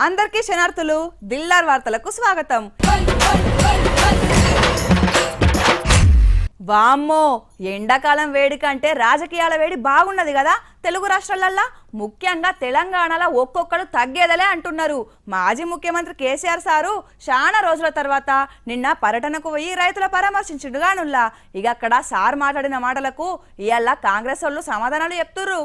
అందరికీ శనార్థులు దిల్లార్ వార్తలకు స్వాగతం. వామ్మో, ఎండాకాలం వేడి కంటే రాజకీయాల వేడి బాగున్నది కదా తెలుగు రాష్ట్రాలల్లా. ముఖ్యంగా తెలంగాణలో ఒక్కొక్కడు తగ్గేదలే అంటున్నారు. మాజీ ముఖ్యమంత్రి కేసీఆర్ సారు చాలా రోజుల తర్వాత నిన్న పర్యటనకు పోయి రైతుల పరామర్శించుడుగానుల్లా. ఇక అక్కడ సార్ మాట్లాడిన మాటలకు ఇవాళ కాంగ్రెస్ వాళ్ళు సమాధానాలు చెప్తుర్రు.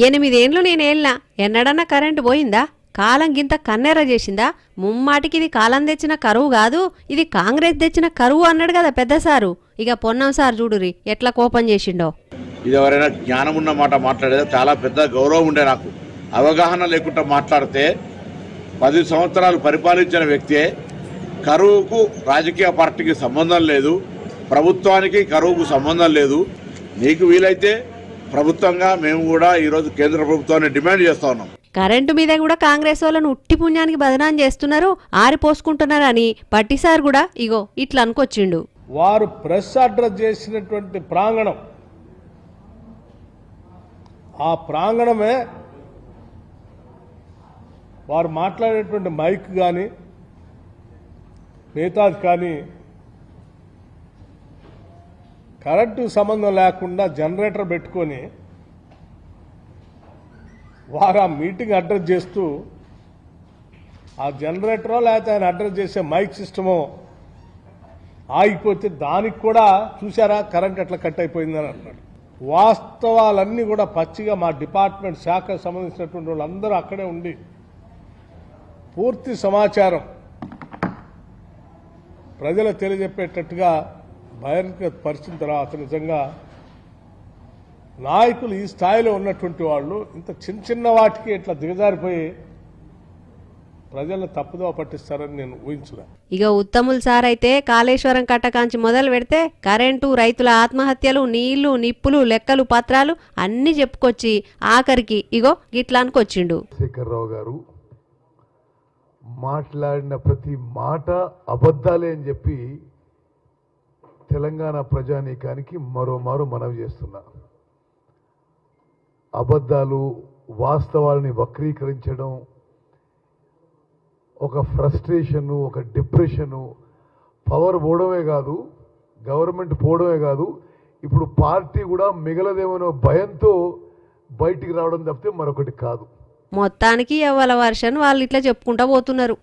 8 ఏళ్ళు నేనేళ్ళ ఎన్నడన్నా కరెంటు పోయిందా? కాలం గింత కన్నెర చేసిందా? ముమ్మాటికి ఇది కాలం తెచ్చిన కరువు కాదు, ఇది కాంగ్రెస్ తెచ్చిన కరువు అన్నాడు కదా పెద్ద సారు. ఇక పొన్నం సార్ చూడురి ఎట్లా కోపం చేసిండో. ఇది ఎవరైనా జ్ఞానం ఉన్న మాట మాట్లాడేది చాలా పెద్ద గౌరవం ఉండే. నాకు అవగాహన లేకుండా మాట్లాడితే 10 సంవత్సరాలు పరిపాలించిన వ్యక్తే కరువుకు రాజకీయ పార్టీకి సంబంధం లేదు, ప్రభుత్వానికి కరువుకు సంబంధం లేదు. నీకు వీలైతే ప్రభుత్వంగా మేము కూడా ఈరోజు కేంద్ర ప్రభుత్వాన్ని డిమాండ్ చేస్తా ఉన్నాం. కరెంటు మీద కూడా కాంగ్రెస్ వాళ్ళను ఉట్టి పుణ్యానికి బదనాం చేస్తున్నారు, ఆరిపోసుకుంటున్నారు అని పట్టిసార్ కూడా ఇగో ఇట్లా అనుకొచ్చిండు. వారు ప్రెస్ అడ్రస్ చేసినటువంటి ప్రాంగణం, ఆ ప్రాంగణమే వారు మాట్లాడేటువంటి మైక్ కానీ మిగతాది కానీ కరెంటు సంబంధం లేకుండా జనరేటర్ పెట్టుకొని వారు ఆ మీటింగ్ అడ్రస్ చేస్తూ ఆ జనరేటరో లేకపోతే ఆయన అడ్రస్ చేసే మైక్ సిస్టమో ఆగిపోతే దానికి కూడా చూసారా కరెంట్ ఎట్లా కట్ అయిపోయిందని అంటున్నాడు. వాస్తవాలన్నీ కూడా పచ్చిగా మా డిపార్ట్మెంట్ శాఖకు సంబంధించినటువంటి వాళ్ళందరూ అక్కడే ఉండి పూర్తి సమాచారం ప్రజలకు తెలియజెప్పేటట్టుగా బహిర్గతపరిచిన తర్వాత నిజంగా నాయకులు ఈ స్థాయిలో ఉన్నటువంటి వాళ్ళు ఇంత చిన్న చిన్న వాటికి ఇట్లా దిగజారిపోయి ప్రజలను తప్పుదోవ పట్టిస్తారని నేను ఊహించలే. ఇక ఉత్తముల్ సార్ అయితే కాళేశ్వరం కట్టకాంచి మొదలు పెడితే కరెంటు, రైతుల ఆత్మహత్యలు, నీళ్లు, నిప్పులు, లెక్కలు, పత్రాలు అన్ని చెప్పుకొచ్చి ఆఖరికి ఇగో గిట్లానికి వచ్చిండు. శేఖర్రావు గారు మాట్లాడిన ప్రతి మాట అబద్ధాలే అని చెప్పి తెలంగాణ ప్రజానీకానికి మరోమారు మనవి చేస్తున్నా. అబద్ధాలు, వాస్తవాలని వక్రీకరించడం, ఒక ఫ్రస్ట్రేషను, ఒక డిప్రెషను, పవర్ పోవడమే కాదు, గవర్నమెంట్ పోవడమే కాదు, ఇప్పుడు పార్టీ కూడా మిగలదేమో భయంతో బయటికి రావడం తప్పితే మరొకటి కాదు. మొత్తానికి ఎవల వర్షన్ వాళ్ళు ఇట్లా చెప్పుకుంటా పోతున్నారు.